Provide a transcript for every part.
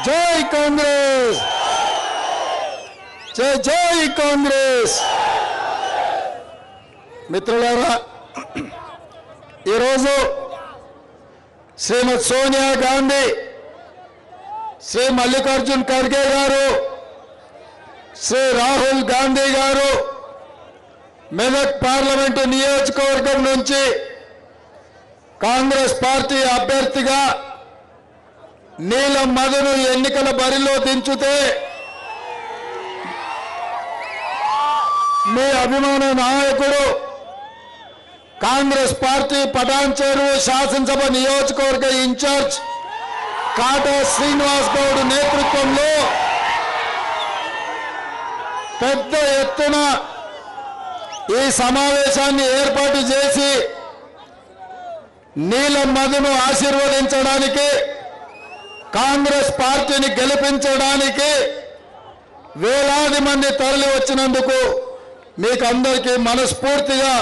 జై కాంగ్రెస్, జై జై కాంగ్రెస్. మిత్రులారా, ఈరోజు శ్రీమతి సోనియా గాంధీ, శ్రీ మల్లికార్జున్ ఖర్గే గారు, శ్రీ రాహుల్ గాంధీ గారు మెదక్ పార్లమెంటు నియోజకవర్గం నుంచి కాంగ్రెస్ పార్టీ అభ్యర్థిగా నీలం మధును ఎన్నికల బరిలో దించితే మీ అభిమాన నాయకుడు కాంగ్రెస్ పార్టీ పటాన్ చెరువు శాసనసభ నియోజకవర్గ ఇన్ఛార్జ్ కాటా శ్రీనివాస్ గౌడ్ నేతృత్వంలో పెద్ద ఎత్తున ఈ సమావేశాన్ని ఏర్పాటు చేసి నీలం మధును ఆశీర్వదించడానికి, కాంగ్రెస్ పార్టీని గెలిపించడానికి వేలాది మంది తరలి వచ్చినందుకు మీకు అందరికీ మనస్ఫూర్తిగా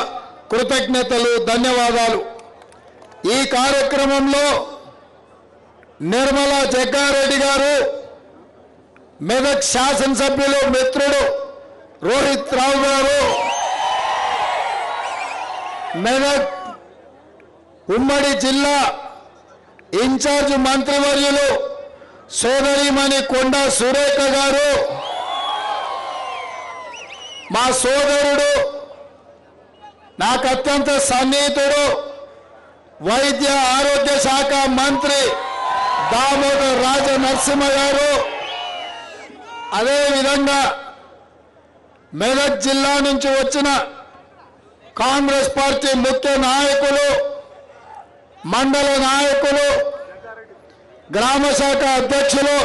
కృతజ్ఞతలు, ధన్యవాదాలు. ఈ కార్యక్రమంలో నిర్మలా జగ్గారెడ్డి గారు, మెదక్ శాసనసభ్యులు మిత్రుడు రోహిత్ రావు గారు, మెదక్ ఉమ్మడి జిల్లా ఇన్ఛార్జ్ మంత్రివర్యులు సోదరిమణి కొండా సురేఖ గారు, మా సోదరుడు, నాకు అత్యంత సన్నిహితుడు, వైద్య ఆరోగ్య శాఖ మంత్రి దామోదర్ రాజ నరసింహ గారు, అదేవిధంగా మెదక్ జిల్లా నుంచి వచ్చిన కాంగ్రెస్ పార్టీ ముఖ్య నాయకులు, మండల నాయకులు, గ్రామ శాఖ అధ్యక్షులు,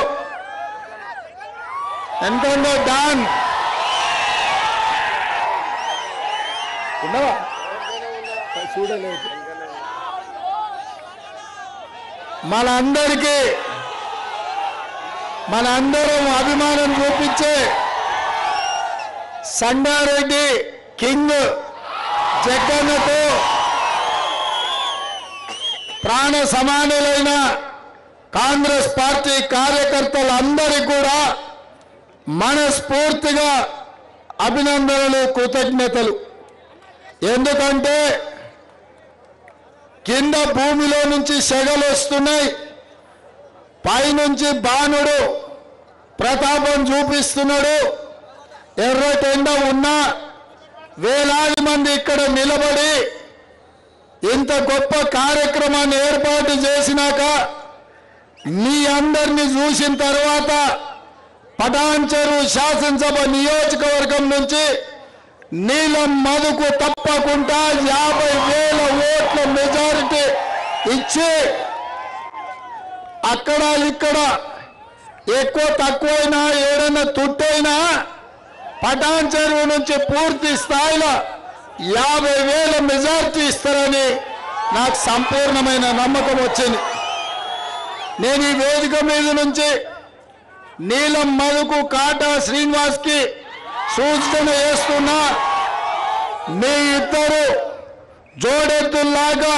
ఎంతో డాన్ చూడలేదు, మనందరం అభిమానం చూపించే సంగారెడ్డి కింగ్ జగన్తో ప్రాణ సమానులైన కాంగ్రెస్ పార్టీ కార్యకర్తలందరికీ కూడా మనస్ఫూర్తిగా అభినందనలు, కృతజ్ఞతలు. ఎందుకంటే కింద భూమిలో నుంచి సెగలు వస్తున్నాయి, పైనుంచి బాణుడు ప్రతాపం చూపిస్తున్నాడు. ఎర్రటెండ ఉన్నా వేలాది మంది ఇక్కడ నిలబడి ఇంత గొప్ప కార్యక్రమాన్ని ఏర్పాటు చేసినాక మీ అందరినీ చూసిన తర్వాత పటాన్ చెరువు శాసనసభ నియోజకవర్గం నుంచి నీలం మధుకు తప్పకుండా 50,000 ఓట్ల మెజారిటీ ఇచ్చి, అక్కడ ఇక్కడ ఎక్కువ తక్కువైనా ఏదైనా తుట్టైనా పటాన్ చెరువు నుంచి పూర్తి స్థాయిలో 50,000 మెజారిటీ ఇస్తారని నాకు సంపూర్ణమైన నమ్మకం వచ్చింది. నేను ఈ వేదిక మీద నుంచి నీలం మధుకు, కాటా శ్రీనివాస్కి సూచన చేస్తున్నా, మీ ఇద్దరు జోడెద్దుల్లాగా,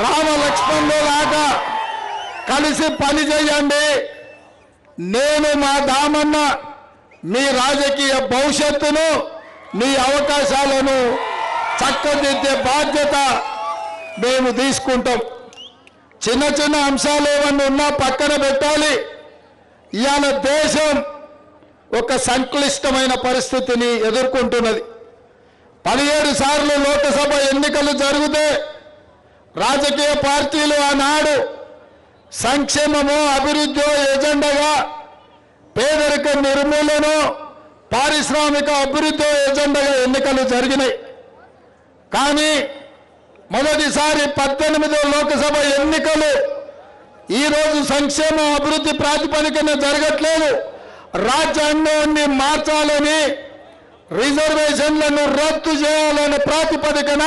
రామ లక్ష్మణులాగా కలిసి పని చేయండి. నేను మా దామన్న మీ రాజకీయ భవిష్యత్తును, మీ అవకాశాలను చక్కదిద్దే బాధ్యత మేము తీసుకుంటాం. చిన్న చిన్న అంశాలు ఏమన్నా ఉన్నా పక్కన పెట్టాలి. ఇవాళ దేశం ఒక సంక్లిష్టమైన పరిస్థితిని ఎదుర్కొంటున్నది. 17 సార్లు లోక్సభ ఎన్నికలు జరిగితే రాజకీయ పార్టీలు ఆనాడు సంక్షేమము, అభివృద్ధి ఎజెండాగా, పేదరిక నిర్మూలన, పారిశ్రామిక అభివృద్ధి ఎజెండాగా ఎన్నికలు జరిగినాయి. కానీ మొదటిసారి 18వ లోక్సభ ఎన్నికలు ఈరోజు సంక్షేమ అభివృద్ధి ప్రాతిపదికన జరగట్లేదు. రాజ్యాంగాన్ని మార్చాలని, రిజర్వేషన్లను రద్దు చేయాలనే ప్రాతిపదికన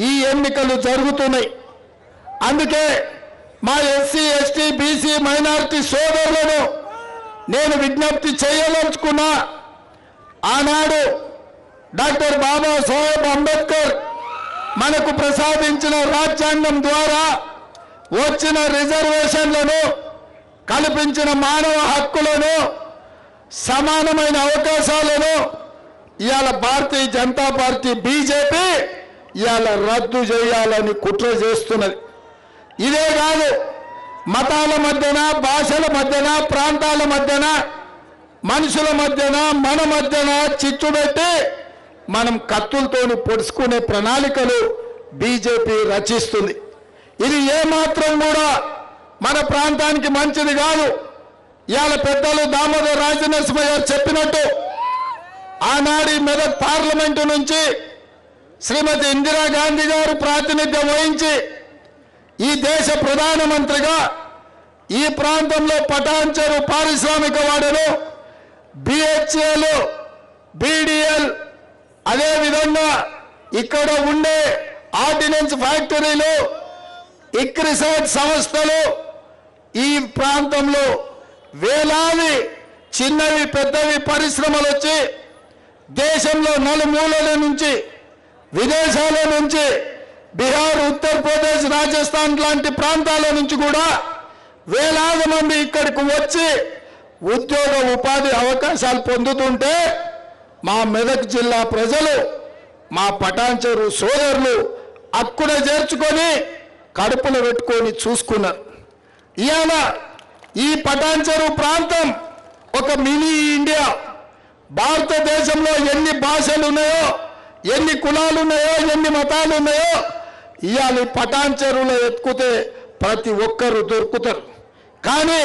ఈ ఎన్నికలు జరుగుతున్నాయి. అందుకే మా ఎస్సీ, ఎస్టీ, బీసీ, మైనారిటీ సోదరులను నేను విజ్ఞప్తి చేయదలుచుకున్నా. ఆనాడు డాక్టర్ బాబాసాహెబ్ అంబేద్కర్ మనకు ప్రసాదించిన రాజ్యాంగం ద్వారా వచ్చిన రిజర్వేషన్లను కల్పించిన మానవ హక్కులను సమానమైన అవకాశాలను ఇవాళ భారతీయ జనతా పార్టీ బీజేపీ ఇవాళ రద్దు చేయాలని కుట్ర చేస్తున్నది. ఇదే కాదు, మతాల మధ్యన, భాషల మధ్యన, ప్రాంతాల మధ్యన, మనుషుల మధ్యన, మన మధ్యన చిచ్చు పెట్టి మనం కత్తులతోని పొడుచుకునే ప్రణాళికలు బీజేపీ రచిస్తుంది. ఇది ఏమాత్రం కూడా మన ప్రాంతానికి మంచిది కాదు. ఇవాళ పెద్దలు దామోదర్ రాజనరసింహ గారు చెప్పినట్టు ఆనాడు మెదక్ పార్లమెంటు నుంచి శ్రీమతి ఇందిరాగాంధీ గారు ప్రాతినిధ్యం వహించి ఈ దేశ ప్రధానమంత్రిగా ఈ ప్రాంతంలో పటాన్చెరు పారిశ్రామిక వాడను, బిహెచ్ఎల్, బీడీఎల్, అదేవిధంగా ఇక్కడ ఉండే ఆర్డినెన్స్ ఫ్యాక్టరీలు, ఇక్రిసాట్ సంస్థలు, ఈ ప్రాంతంలో వేలాది చిన్నవి పెద్దవి పరిశ్రమలు వచ్చి దేశంలో నలుమూలల నుంచి, విదేశాల నుంచి, బీహార్, ఉత్తరప్రదేశ్, రాజస్థాన్ లాంటి ప్రాంతాల నుంచి కూడా వేలాది మంది ఇక్కడికి వచ్చి ఉద్యోగ ఉపాధి అవకాశాలు పొందుతుంటే మా మెదక్ జిల్లా ప్రజలు, మా పటాన్చెరు సోదరులు అక్కున చేర్చుకొని కడుపులో పెట్టుకొని చూసుకున్నారు. ఇవాళ ఈ పటాన్చెరు ప్రాంతం ఒక మినీ ఇండియా. భారతదేశంలో ఎన్ని భాషలు ఉన్నాయో, ఎన్ని కులాలు ఉన్నాయో, ఎన్ని మతాలు ఉన్నాయో ఇవాళ పటాన్చెరులో ఎత్తుకుతే ప్రతి ఒక్కరు దొరుకుతారు. కానీ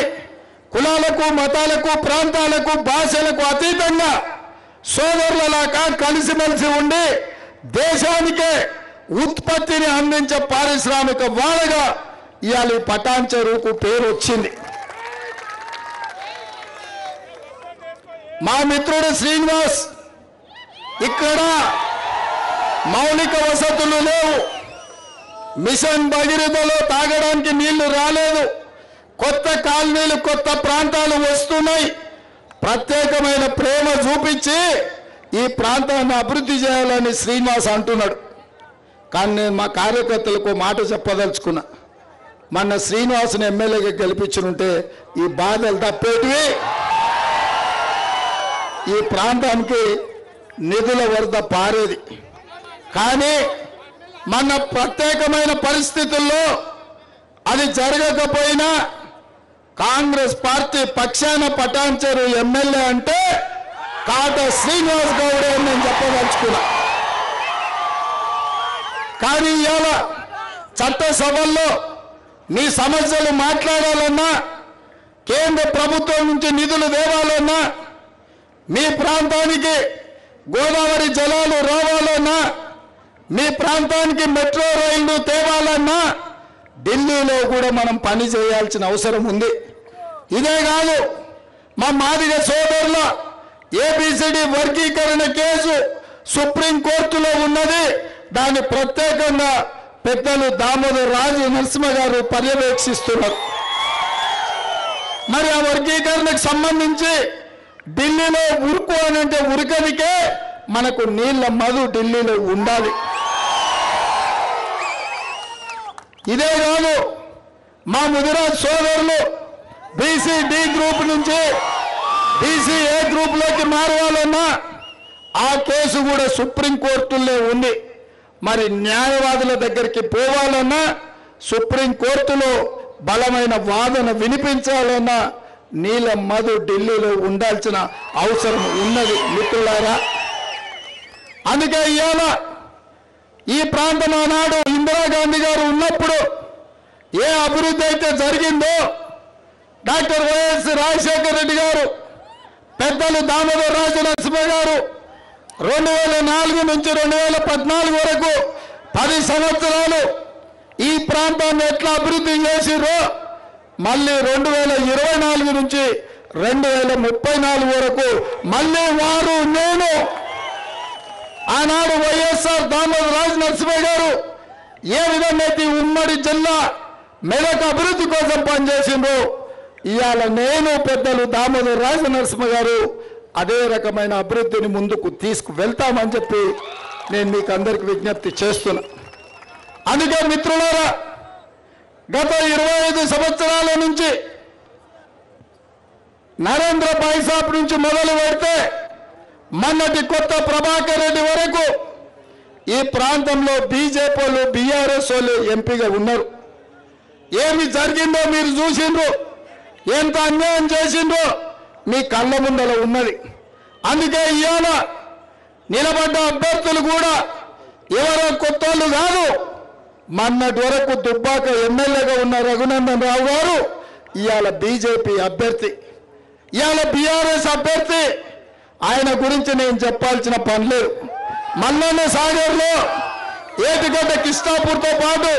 కులాలకు, మతాలకు, ప్రాంతాలకు, భాషలకు అతీతంగా సోదరులలాగా కలిసిమెలిసి ఉండి దేశానికే ఉత్పత్తిని అందించే పారిశ్రామిక వాడగా ఇవాళ పటాన్చెరుకు పేరు వచ్చింది. మా మిత్రుడు శ్రీనివాస్, ఇక్కడ మౌలిక వసతులు లేవు, మిషన్ భగీరథలో తాగడానికి నీళ్లు రాలేదు, కొత్త కాలనీలు, కొత్త ప్రాంతాలు వస్తున్నాయి. ప్రత్యేకమైన ప్రేమ చూపించి ఈ ప్రాంతాన్ని అభివృద్ధి చేయాలని శ్రీనివాస్ అంటున్నాడు. కానీ నేను మా కార్యకర్తలకు మాట చెప్పదలుచుకున్నా, మొన్న శ్రీనివాస్ని ఎమ్మెల్యేగా గెలిపించుంటే ఈ బాధలు తప్పేటివి, ఈ ప్రాంతానికి నిధుల వరద పారేది. కానీ మన ప్రత్యేకమైన పరిస్థితుల్లో అది జరగకపోయినా కాంగ్రెస్ పార్టీ పక్షాన పటాన్చెరు ఎమ్మెల్యే అంటే కాట శ్రీనివాస్ గౌడే అని నేను చెప్పదలుచుకున్నా. కానీ ఇవాళ చట్టసభల్లో మీ సమస్యలు మాట్లాడాలన్నా, కేంద్ర ప్రభుత్వం నుంచి నిధులు తేవాలన్నా, మీ ప్రాంతానికి గోదావరి జలాలు రావాలన్నా, మీ ప్రాంతానికి మెట్రో రైళ్లు తేవాలన్నా ఢిల్లీలో కూడా మనం పని చేయాల్సిన అవసరం ఉంది. ఇదే కాదు, మా మాదిగ సోదరుల ఏబిసిడి వర్గీకరణ కేసు సుప్రీంకోర్టులో ఉన్నది. దాన్ని ప్రత్యేకంగా పెద్దలు దామోదర్ రాజనరసింహ గారు పర్యవేక్షిస్తున్నారు. మరి ఆ వర్గీకరణకు సంబంధించి ఢిల్లీలో ఉరుకు అని అంటే ఉరకనికే మనకు నీళ్ల మధు ఢిల్లీలో ఉండాలి. ఇదే కాదు, మా ముదిరాజ్ సోదరులు బీసీ డి గ్రూప్ నుంచి బీసీ ఏ గ్రూప్లోకి మారవాలన్నా ఆ కేసు కూడా సుప్రీంకోర్టులో ఉంది. మరి న్యాయవాదుల దగ్గరికి పోవాలన్నా, సుప్రీంకోర్టులో బలమైన వాదన వినిపించాలన్నా నీల మధు ఢిల్లీలో ఉండాల్సిన అవసరం ఉన్నది మిత్రులారా. అందుకే ఇవాళ ఈ ప్రాంతం ఆనాడు ఇందిరాగాంధీ గారు ఉన్నప్పుడు ఏ అభివృద్ధి అయితే జరిగిందో డాక్టర్ వైఎస్ రాజశేఖర రెడ్డి గారు, పెద్దలు దామోదర్ రాజనరసింహ గారు 2004 నుంచి 2014 వరకు 10 సంవత్సరాలు ఈ ప్రాంతాన్ని ఎట్లా అభివృద్ధి చేసిరో మళ్ళీ 2024 నుంచి 2034 వరకు మళ్ళీ వారు, నేను, ఆనాడు వైఎస్ఆర్ దామోదర్ రాజనరసింహ గారు ఏ విధంగా అయితే ఉమ్మడి జిల్లా మెదక్ అభివృద్ధి కోసం పనిచేసిండ్రో ఇవాళ నేను, పెద్దలు దామోదర్ రాజనరసింహ గారు అదే రకమైన అభివృద్ధిని ముందుకు తీసుకువెళ్తామని చెప్పి నేను మీకు అందరికి విజ్ఞప్తి చేస్తున్నా. అందుకే మిత్రులారా, గత 25 సంవత్సరాల నుంచి నరేంద్ర బైసాప్ నుంచి మొదలు పెడితే మొన్నటి కొత్త ప్రభాకర్ రెడ్డి వరకు ఈ ప్రాంతంలో బీజేపీ వాళ్ళు బీఆర్ఎస్ వాళ్ళు ఎంపీగా ఉన్నారు. ఏమి జరిగిందో మీరు చూసిండ్రు, ఎంత అన్యాయం చేసిండ్రో మీ కళ్ళ ముందర ఉన్నది. అందుకే ఇవాళ నిలబడ్డ అభ్యర్థులు కూడా ఎవరో కొత్త వాళ్ళు కాదు. మొన్నటి వరకు దుబ్బాక ఎమ్మెల్యేగా ఉన్న రఘునందన్ రావు గారు ఇవాళ బీజేపీ అభ్యర్థి, ఇవాళ బీఆర్ఎస్ అభ్యర్థి. ఆయన గురించి నేను చెప్పాల్సిన పని లేదు. మల్లన్న సాగర్లో ఏటిగడ్డ కిష్టాపూర్తో పాటు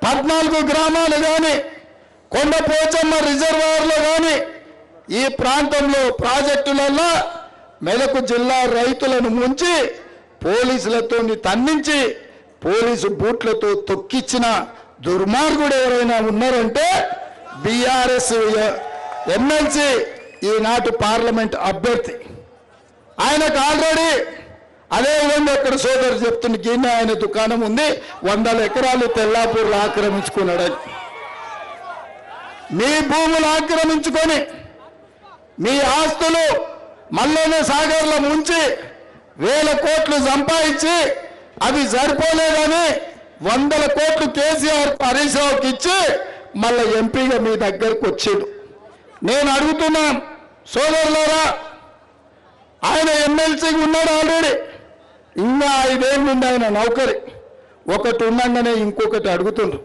14 గ్రామాలు కానీ, కొండపోచమ్మ రిజర్వాయర్లో కానీ, ఈ ప్రాంతంలో ప్రాజెక్టులలో మెదకు జిల్లా రైతులను ముంచి పోలీసులతో తన్నించి పోలీసు బూట్లతో తొక్కిచ్చిన దుర్మార్గుడు ఎవరైనా ఉన్నారంటే బీఆర్ఎస్ ఎమ్మెల్సీ ఈనాటి పార్లమెంట్ అభ్యర్థి. ఆయనకు ఆల్రెడీ అదే విధంగా ఇక్కడ సోదరు చెప్తున్న గిన్నె ఆయన దుకాణం ఉంది, 100 ఎకరాలు తెల్లాపూర్లో ఆక్రమించుకున్నాడని. మీ భూములు ఆక్రమించుకొని మీ ఆస్తులు మల్లన్న సాగర్లో ముంచి 1000 కోట్లు సంపాదించి అవి సరిపోలేదని 100 కోట్లు కేసీఆర్ హరీష్ రావుకి ఇచ్చి మళ్ళీ ఎంపీగా మీ దగ్గరకు వచ్చాడు. నేను అడుగుతున్నా సోదరులారా, ఆయన ఎమ్మెల్సీగా ఉన్నాడు ఆల్రెడీ, ఇంకా 5 ఏళ్ళు ఉంది ఆయన నౌకరి. ఒకటి ఉండగానే ఇంకొకటి అడుగుతుండ్రు.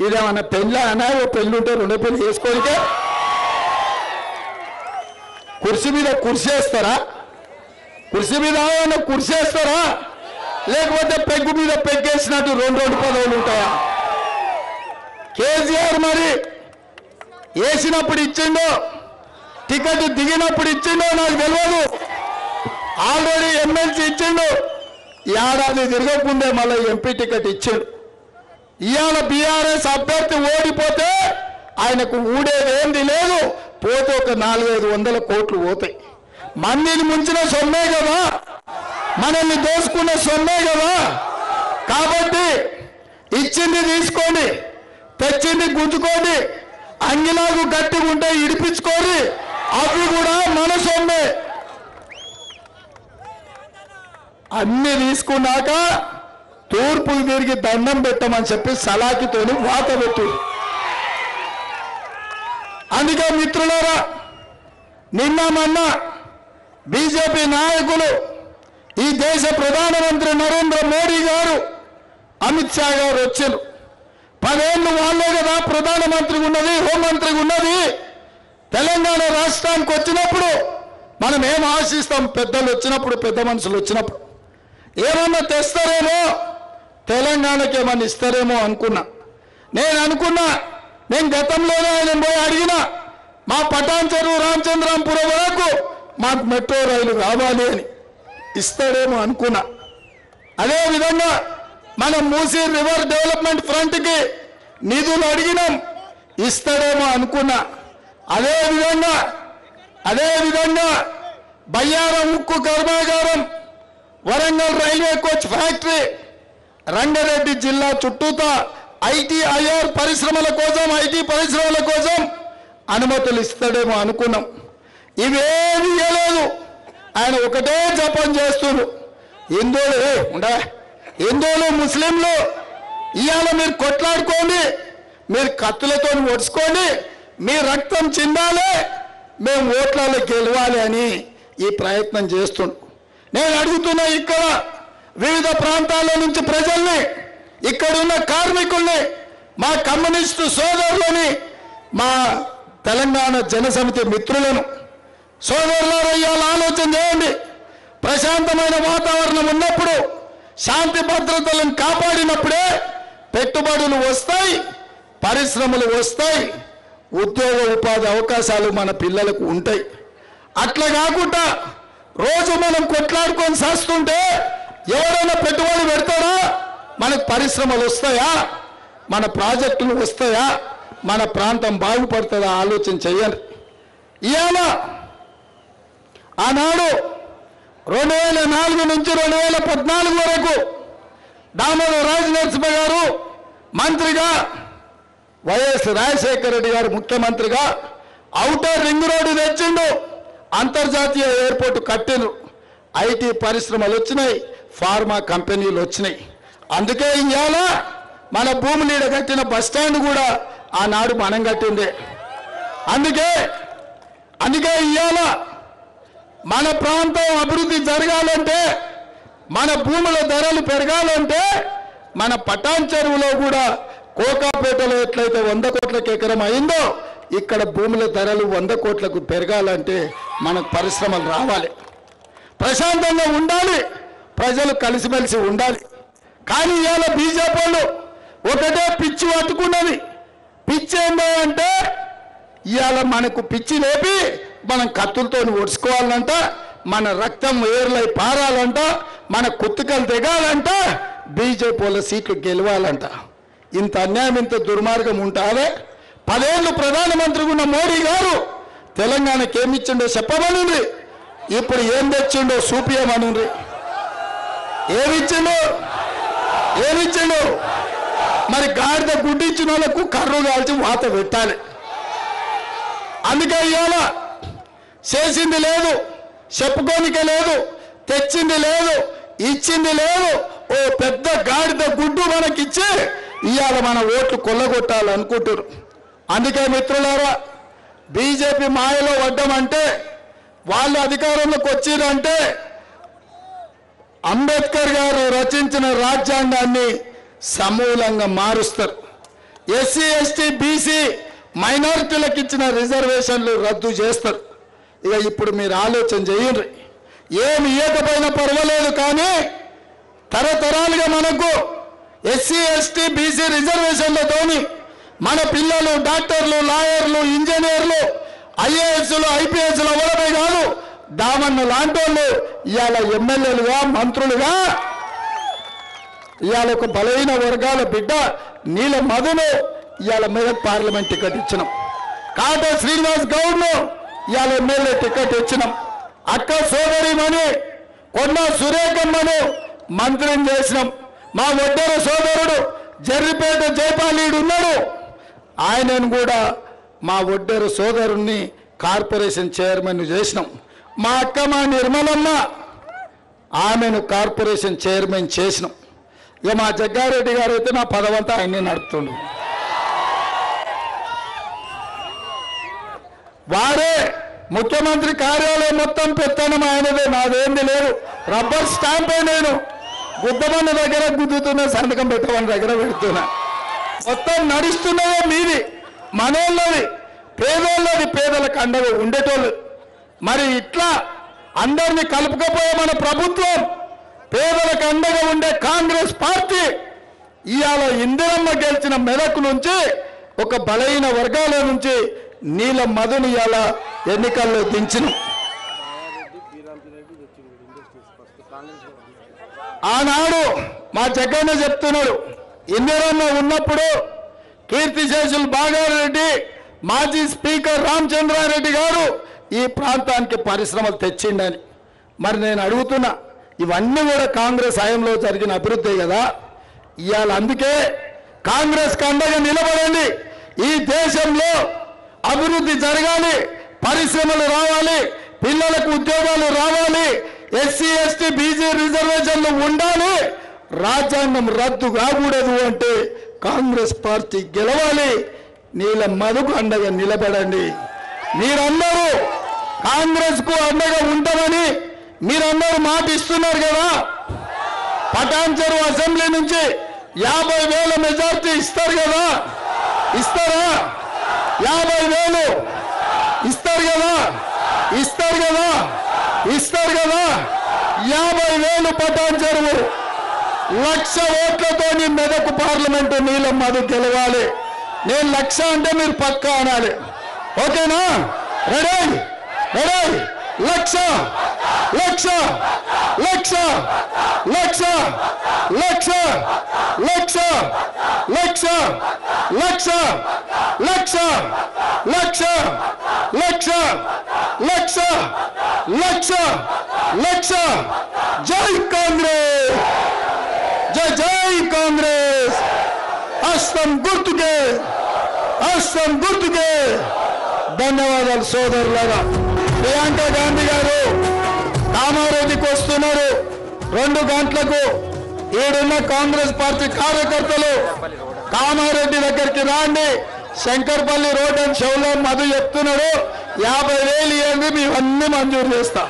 ఇదేమన్నా పెళ్ళి అనా, ఓ పెళ్ళి ఉంటే 2 పెళ్ళి చేసుకోనికే కుర్చీ మీద కుర్చీ వేస్తారా? కుర్చీ మీద ఏమన్నా కుర్చీ వేస్తారా? లేకపోతే పెగ్గు మీద పెగ్గేసినట్టు 2 పదవులు ఉంటాయా? కేసీఆర్ మరి వేసినప్పుడు ఇచ్చిండో, టికెట్ దిగినప్పుడు ఇచ్చిండో నాకు తెలియదు. ఆల్రెడీ ఎమ్మెల్సీ ఇచ్చిండు, ఏడాది తిరగకుండే మళ్ళీ ఎంపీ టికెట్ ఇచ్చిండు. ఇవాళ బీఆర్ఎస్ అభ్యర్థి ఓడిపోతే ఆయనకు ఊడేదేంది లేదు, పోతే ఒక 400-500 కోట్లు పోతాయి. మందిని ముంచిన సొమ్మే కదా, మనల్ని దోసుకున్న సొమ్మే కదా. కాబట్టి ఇచ్చింది తీసుకోండి, తెచ్చింది గుంజుకోండి, అంగిలాగు గట్టిగా ఉంటే ఇడిపించుకోండి, అవి కూడా మన సొమ్మే. అన్ని తీసుకున్నాక తూర్పుకు తిరిగి దండం పెట్టమని చెప్పి సలాకితోని వాత పెట్టు. అందుకే మిత్రులారా, నిన్న మొన్న బీజేపీ నాయకులు, ఈ దేశ ప్రధానమంత్రి నరేంద్ర మోడీ గారు, అమిత్ షా గారు వచ్చారు. 10 ఏళ్ళు వాళ్ళే కదా ప్రధానమంత్రిగా ఉన్నది, హోంమంత్రిగా ఉన్నది. తెలంగాణ రాష్ట్రానికి వచ్చినప్పుడు మనం ఏం ఆశిస్తాం? పెద్దలు వచ్చినప్పుడు, పెద్ద మనుషులు వచ్చినప్పుడు ఏమన్నా తెస్తారేమో, తెలంగాణకి ఏమన్నా ఇస్తారేమో అనుకున్నా. నేను గతంలోనే ఆయన పోయి అడిగిన, మా పటాన్ చెరువు రామచంద్రాంపురం వరకు మాకు మెట్రో రైలు కావాలి అని. ఇస్తాడేమో అనుకున్నా. అదేవిధంగా మనం మూసీ రివర్ డెవలప్మెంట్ ఫ్రంట్కి నిధులు అడిగినాం, ఇస్తాడేమో అనుకున్నా. అదేవిధంగా బయ్యారం ఉక్కు కర్మాగారం, Warangal railway coach factory, Rangareddy జిల్లా చుట్టూతా ఐటీ పరిశ్రమల కోసం అనుమతులు ఇస్తాడేమో అనుకున్నాం. ఇవేమి ఇవ్వలేదు. ఆయన ఒకటే జపం చేస్తున్నారు, హిందువులు ముస్లింలు ఇవాళ మీరు కొట్లాడుకోండి, మీరు కత్తులతో ఒడుచుకోండి, మీ రక్తం చిందాలి, మేము ఓట్లలో గెలవాలి అని ఈ ప్రయత్నం చేస్తున్నాం. నేను అడుగుతున్నా, ఇక్కడ వివిధ ప్రాంతాల నుంచి ప్రజల్ని, ఇక్కడున్న కార్మికుల్ని, మా కమ్యూనిస్టు సోదరులని, మా తెలంగాణ జనసమితి మిత్రులను, సోదరులారా ఇవాళ ఆలోచన చేయండి. ప్రశాంతమైన వాతావరణం ఉన్నప్పుడు, శాంతి భద్రతలను కాపాడినప్పుడే పెట్టుబడులు వస్తాయి, పరిశ్రమలు వస్తాయి, ఉద్యోగ ఉపాధి అవకాశాలు మన పిల్లలకు ఉంటాయి. అట్లా కాకుండా రోజు మనం కొట్లాడుకొని చేస్తుంటే ఎవరైనా పెట్టుబడి పెడతారా? మనకు పరిశ్రమలు వస్తాయా? మన ప్రాజెక్టులు వస్తాయా? మన ప్రాంతం బాగుపడుతుందా? ఆలోచన చేయండి. ఇవాళ ఆనాడు 2004 నుంచి 2014 వరకు దామోదర్ రాజనరసింహ గారు మంత్రిగా, వైఎస్ రాజశేఖర రెడ్డి గారు ముఖ్యమంత్రిగా ఔటర్ రింగ్ రోడ్డు తెచ్చిండు, అంతర్జాతీయ ఎయిర్పోర్ట్ కట్టిండు, ఐటీ పరిశ్రమలు వచ్చినాయి, ఫార్మా కంపెనీలు వచ్చినాయి. అందుకే ఇవాళ మన భూములీడ కట్టిన బస్టాండ్ కూడా ఆనాడు మనం కట్టిందే. అందుకే ఇవాళ మన ప్రాంతం అభివృద్ధి జరగాలంటే, మన భూముల ధరలు పెరగాలంటే, మన పటాన్ చెరువులో కూడా కోకాపేటలో ఎట్లయితే 100 కోట్లకు ఎకరం అయిందో ఇక్కడ భూముల ధరలు 100 కోట్లకు పెరగాలంటే మనకు పరిశ్రమలు రావాలి, ప్రశాంతంగా ఉండాలి, ప్రజలు కలిసిమెలిసి ఉండాలి. కానీ ఇవాళ బీజేపీ వాళ్ళు ఒకటే పిచ్చి పట్టుకున్నది. పిచ్చి ఏందో అంటే ఇవాళ మనకు పిచ్చి లేపి మనం కత్తులతో ఒడుచుకోవాలంట, మన రక్తం ఏర్లై పారాలంట, మన కుత్తుకలు దిగాలంట, బీజేపీ వాళ్ళ సీట్లు గెలవాలంట. ఇంత అన్యాయం, ఇంత దుర్మార్గం ఉంటారే? 10 ఏళ్ళు ప్రధానమంత్రిగా ఉన్న మోడీ గారు తెలంగాణకి ఏమిచ్చిండో చెప్పమనుంది, ఇప్పుడు ఏం తెచ్చిండో చూపియమనుంది. ఏమిచ్చిండు? మరి గాడిద గుడ్డిచ్చిన వాళ్ళకు కర్రు కాల్చి వాత పెట్టాలి. అందుకే ఇవాళ చేసింది లేదు, చెప్పుకోనికే లేదు, తెచ్చింది లేదు, ఇచ్చింది లేదు. ఓ పెద్ద గాడిద గుడ్డు మనకిచ్చి ఇవాళ మన ఓట్లు కొల్లగొట్టాలనుకుంటారు. అందుకే మిత్రులారా, బీజేపీ మాయలో పడ్డామంటే, వాళ్ళు అధికారంలోకి వచ్చిరంటే అంబేద్కర్ గారు రచించిన రాజ్యాంగాన్ని సమూలంగా మారుస్తారు. ఎస్సీ ఎస్టీ బీసీ మైనారిటీలకు ఇచ్చిన రిజర్వేషన్లు రద్దు చేస్తారు. ఇక ఇప్పుడు మీరు ఆలోచన చేయండి, ఏమి ఇవ్వకపోయినా పర్వాలేదు, కానీ తరతరాలుగా మనకు ఎస్సీ ఎస్టీ బీసీ రిజర్వేషన్లతోని మన పిల్లలు డాక్టర్లు, లాయర్లు, ఇంజనీర్లు, ఐఏఎస్లు, ఐపీఎస్లు అవ్వడమే కాదు, దామన్న లాంటి వాళ్ళు ఇవాళ ఎమ్మెల్యేలుగా, మంత్రులుగా, ఇవాళ ఒక బలహీన వర్గాల బిడ్డ నీల మధును ఇవాళ మెదక్ పార్లమెంట్ టికెట్ ఇచ్చినాం. కాటా శ్రీనివాస్ గౌడ్ను ఇవాళ ఎమ్మెల్యే టికెట్ ఇచ్చినాం. అక్క సోదరిమణి కొండ సురేఖమ్మను మంత్రిని చేసినాం. మా ఒడ్డెర సోదరుడు జర్రిపేట జైపాలీడు ఉన్నాడు, ఆయనను కూడా మా ఒడ్డెర సోదరుణ్ణి కార్పొరేషన్ చైర్మన్ చేసినాం. మా అక్క మా నిర్మలమ్మ ఆమెను కార్పొరేషన్ చైర్మన్ చేసినాం. ఇక మా జగ్గారెడ్డి గారు అయితే నా పదవంతా ఆయన్ని నడుపుతుండు. వారే ముఖ్యమంత్రి కార్యాలయం మొత్తం పెత్తనం ఆయనదే, నాదేంది లేదు. రబ్బర్ స్టాంపే నేను గుద్దమన్న దగ్గర గుద్దుతున్నా, సంతకం పెట్టమన్న దగ్గర పెడుతున్నా. మొత్తం నడుస్తున్నదే మీది, మనోళ్ళది, పేదోళ్ళది, పేదలకు అండగా ఉండేటోళ్ళు. మరి ఇట్లా అందరినీ కలుపుకపోయే మన ప్రభుత్వం, పేదలకు అండగా ఉండే కాంగ్రెస్ పార్టీ ఇవాళ ఇందిరమ్మ గెలిచిన మెదక్ నుంచి, ఒక బలహీన వర్గాల నుంచి నీల మధుని ఇవాళ ఎన్నికల్లో దించిన. ఆనాడు మా జగన్న చెప్తున్నాడు, ఇందిరమ్మ ఉన్నప్పుడు కీర్తిశేషులు బాగారెడ్డి, మాజీ స్పీకర్ రామచంద్రారెడ్డి గారు ఈ ప్రాంతానికి పరిశ్రమలు తెచ్చిండని. మరి నేను అడుగుతున్నా, ఇవన్నీ కూడా కాంగ్రెస్ హయాంలో జరిగిన అభివృద్ధి కదా. ఇవాళ అందుకే కాంగ్రెస్కి అండగా నిలబడండి. ఈ దేశంలో అభివృద్ధి జరగాలి, పరిశ్రమలు రావాలి, పిల్లలకు ఉద్యోగాలు రావాలి, ఎస్సీ ఎస్టీ బీసీ రిజర్వేషన్లు ఉండాలి, రాజ్యాంగం రద్దు కాకూడదు అంటే కాంగ్రెస్ పార్టీ గెలవాలి. నీల మధుకు అండగా నిలబడండి. మీరందరూ కాంగ్రెస్కు అండగా ఉంటామని మీరందరూ మాట ఇస్తున్నారు కదా. పటాన్ చెరువు అసెంబ్లీ నుంచి 50,000 మెజార్టీ ఇస్తారు కదా, ఇస్తారా? 50,000 ఇస్తారు కదా, ఇస్తారు కదా, ఇస్తారు కదా. 50,000 పటాన్ చెరువు 1,00,000 ఓట్లతో మెదక్ పార్లమెంటు నీల మధు గెలవాలి. నేను 1,00,000 అంటే మీరు పక్కా అనాలి. ఓకేనా? రెడీ? రెడీ? 1,00,000 1,00,000 1,00,000 1,00,000 1,00,000 1,00,000 1,00,000 1,00,000 1,00,000 1,00,000 1,00,000 1,00,000 1,00,000 జై కాంగ్రెస్, జై జై కాంగ్రెస్. హస్తం గుర్తుకే, హస్తం గుర్తుకే. ధన్యవాదాలు సోదరులారా. ప్రియాంక గాంధీ గారు కామారెడ్డికి వస్తున్నారు 2 గంటలకు. ఈడున్న కాంగ్రెస్ పార్టీ కార్యకర్తలు కామారెడ్డి దగ్గరికి రాండి. శంకర్పల్లి రోడ్ అండ్ షోలో మధు చెప్తున్నాడు 50,000 ఇవ్వండి, మేము అన్ని మంజూరు చేస్తాం.